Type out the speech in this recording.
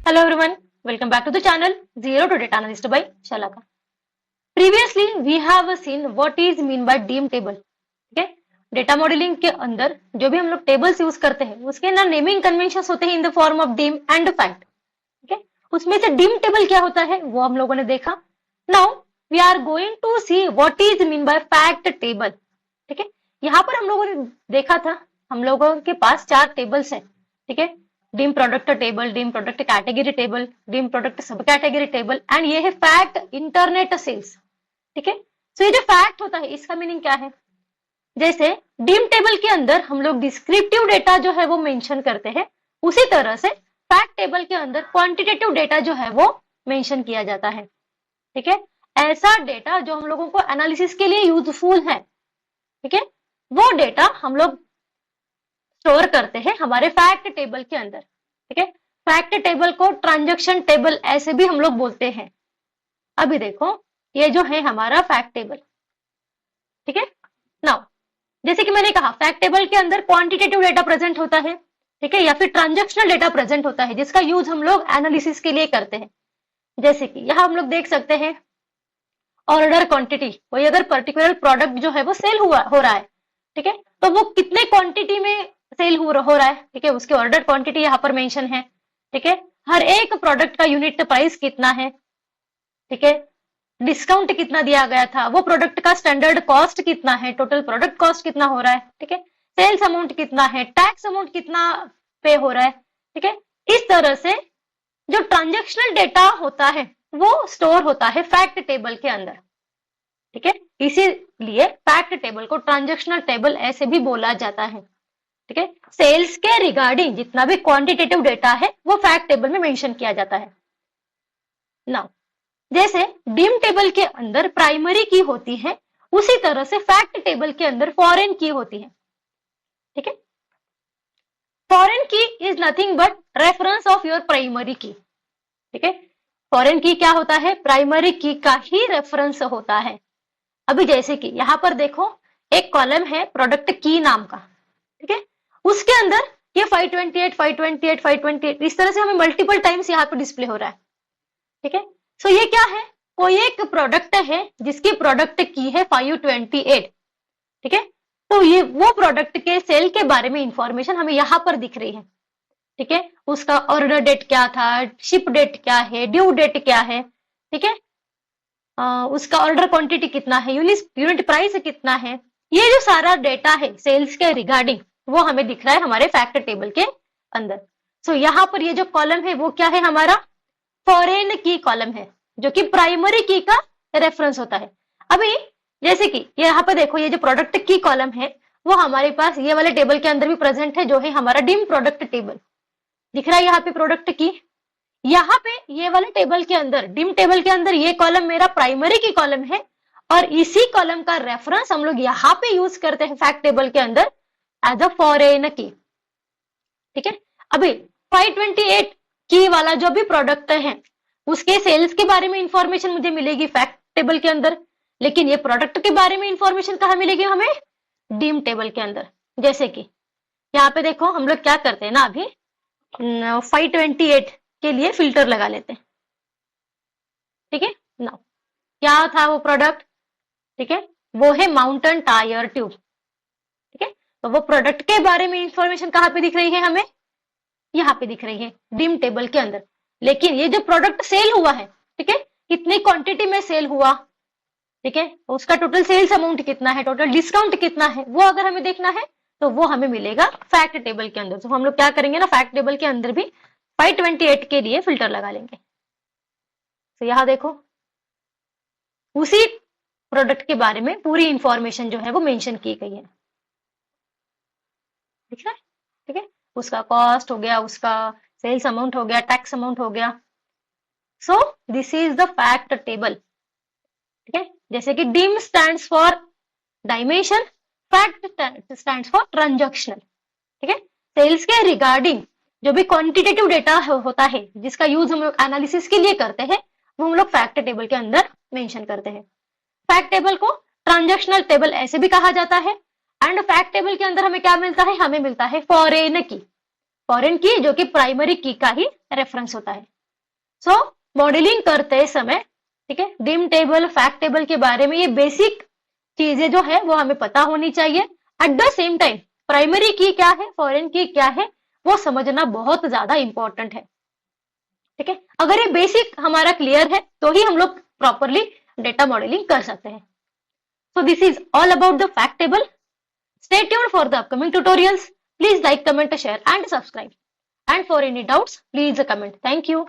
Hello everyone, welcome back to the channel Zero to Data Analyst by Shalaka. Previously we have seen what is mean by DIM table. ठीक है, data modelling के अंदर जो भी हम लोग tables use करते हैं उसके ना नेमिंग कन्वेंशंस होते हैं in the form of dim and fact. ठीक है, उसमें से डिम टेबल क्या होता है वो हम लोगों ने देखा. Now we are going to see what is mean by fact table. ठीक है, यहाँ पर हम लोगों ने देखा था हम लोगों के पास 4 टेबल्स हैं. ठीक है, dim product table, dim product category table, dim product सब कैटेगरी टेबल एंड ये है फैक्ट इंटरनेट सेल्स. ठीक है, सो ये जो फैक्ट होता है इसका मीनिंग क्या है. जैसे डिम टेबल के अंदर हम लोग डिस्क्रिप्टिव डेटा जो है वो मेंशन करते हैं, उसी तरह से फैक्ट टेबल के अंदर क्वांटिटेटिव डेटा जो है वो मेंशन किया जाता है. ठीक है, ऐसा डेटा जो हम लोगों को एनालिसिस के लिए यूजफुल है. ठीक है, वो डेटा हम लोग स्टोर करते हैं हमारे फैक्ट टेबल के अंदर. ठीक है, फैक्ट टेबल को ट्रांजैक्शन टेबल ऐसे भी हम लोग बोलते हैं. अभी देखो ये जो है हमारा फैक्ट टेबल. ठीक है, नाउ जैसे कि मैंने कहा फैक्ट टेबल के अंदर क्वांटिटेटिव डेटा प्रेजेंट होता है. ठीक है, या फिर ट्रांजैक्शनल डेटा प्रेजेंट होता है जिसका यूज हम लोग एनालिसिस के लिए करते हैं. जैसे कि यहाँ हम लोग देख सकते हैं ऑर्डर क्वांटिटी, कोई अगर पर्टिकुलर प्रोडक्ट जो है वो सेल हो रहा है. ठीक है, तो वो कितने क्वांटिटी में सेल हो रहा है. ठीक है, उसके ऑर्डर क्वांटिटी यहाँ पर मेंशन है. ठीक है, हर एक प्रोडक्ट का यूनिट प्राइस कितना है. ठीक है, डिस्काउंट कितना दिया गया था, वो प्रोडक्ट का स्टैंडर्ड कॉस्ट कितना है, टोटल प्रोडक्ट कॉस्ट कितना हो रहा है. ठीक है, सेल्स अमाउंट कितना है, टैक्स अमाउंट कितना पे हो रहा है. ठीक है, इस तरह से जो ट्रांजैक्शनल डेटा होता है वो स्टोर होता है फैक्ट टेबल के अंदर. ठीक है, इसीलिए फैक्ट टेबल को ट्रांजैक्शनल टेबल ऐसे भी बोला जाता है. ठीक है, सेल्स के रिगार्डिंग जितना भी क्वांटिटेटिव डेटा है वो फैक्ट टेबल में मेंशन किया जाता है. नाउ जैसे डिम टेबल के अंदर प्राइमरी की होती है, उसी तरह से फैक्ट टेबल के अंदर फॉरेन की होती है. ठीक है, फॉरेन की is nothing but reference of your primary की. ठीक है, फॉरेन की क्या होता है, प्राइमरी की का ही रेफरेंस होता है. अभी जैसे कि यहाँ पर देखो एक कॉलम है प्रोडक्ट की नाम का. ठीक है, उसके अंदर ये 528, 528, 528 इस तरह से हमें मल्टीपल टाइम्स यहाँ पे डिस्प्ले हो रहा है. ठीक है, सो ये क्या है, कोई एक प्रोडक्ट है जिसकी प्रोडक्ट की है 528. ठीक है, तो ये वो प्रोडक्ट के सेल के बारे में इंफॉर्मेशन हमें यहाँ पर दिख रही है. ठीक है, उसका ऑर्डर डेट क्या था, शिप डेट क्या है, ड्यू डेट क्या है. ठीक है, उसका ऑर्डर क्वांटिटी कितना है, यूनिट प्राइस कितना है, ये जो सारा डेटा है सेल्स के रिगार्डिंग वो हमें दिख रहा है हमारे फैक्ट टेबल के अंदर. सो यहाँ पर ये जो कॉलम है वो क्या है, हमारा फॉरेन की कॉलम है जो कि प्राइमरी की का रेफरेंस होता है. अभी जैसे कि यहाँ पे देखो ये जो प्रोडक्ट की कॉलम है वो हमारे पास ये वाले टेबल के अंदर भी प्रेजेंट है जो है हमारा डिम प्रोडक्ट टेबल. दिख रहा है यहाँ पे प्रोडक्ट की, यहाँ पे ये वाले टेबल के अंदर डिम टेबल के अंदर ये कॉलम मेरा प्राइमरी की कॉलम है और इसी कॉलम का रेफरेंस हम लोग यहाँ पे यूज करते हैं फैक्ट टेबल के अंदर एज अ फॉरेन की. ठीक है, अभी 528 की वाला जो भी प्रोडक्ट है उसके सेल्स के बारे में इंफॉर्मेशन मुझे मिलेगी फैक्ट टेबल के अंदर, लेकिन ये प्रोडक्ट के बारे में इंफॉर्मेशन कहाँ मिलेगी हमें, डिम टेबल के अंदर. जैसे कि यहाँ पे देखो हम लोग क्या करते हैं ना, अभी 528 के लिए फिल्टर लगा लेते हैं. ठीक है, नाउ क्या था वो प्रोडक्ट. ठीक है, वो है माउंटेन टायर ट्यूब. ठीक है, तो वो प्रोडक्ट के बारे में इंफॉर्मेशन कहाँ पे दिख रही है हमें, यहाँ पे दिख रही है डिम टेबल के अंदर. लेकिन ये जो प्रोडक्ट सेल हुआ है, ठीक है, कितनी क्वांटिटी में सेल हुआ, ठीक है, उसका टोटल सेल्स अमाउंट कितना है, टोटल डिस्काउंट कितना है, वो अगर हमें देखना है तो वो हमें मिलेगा फैक्ट टेबल के अंदर. तो हम लोग क्या करेंगे ना, फैक्ट टेबल के अंदर भी 528 के लिए फिल्टर लगा लेंगे. तो यहाँ देखो उसी प्रोडक्ट के बारे में पूरी इंफॉर्मेशन जो है वो मेंशन की गई है. ठीक है, ठीक है, उसका कॉस्ट हो गया, उसका सेल्स अमाउंट हो गया, टैक्स अमाउंट हो गया. So this is the fact table. ठीक है, जैसे कि dim stands for dimension, fact stands for transactional. ठीक है, सेल्स के रिगार्डिंग जो भी क्वांटिटेटिव डेटा होता है जिसका यूज हम लोग एनालिसिस के लिए करते हैं वो हम लोग फैक्ट टेबल के अंदर मेंशन करते हैं. फैक्ट टेबल को ट्रांजैक्शनल टेबल ऐसे भी कहा जाता है. एंड फैक्ट टेबल के अंदर हमें क्या मिलता है, हमें मिलता है फॉरेन की. फॉरेन की जो कि प्राइमरी की का ही रेफरेंस होता है. सो मॉडलिंग करते समय, ठीक है, डिम टेबल, फैक्ट टेबल के बारे में ये बेसिक चीजें जो है वो हमें पता होनी चाहिए। At the same time primary की क्या है, फॉरेन की क्या है, वो समझना बहुत ज्यादा इंपॉर्टेंट है। ठीक है, अगर ये बेसिक हमारा क्लियर है तो ही हम लोग प्रॉपरली डेटा मॉडलिंग कर सकते हैं। So this is all about the fact table. Stay tuned for the upcoming tutorials. Please like, comment, share and subscribe. And for any doubts, please comment. Thank you.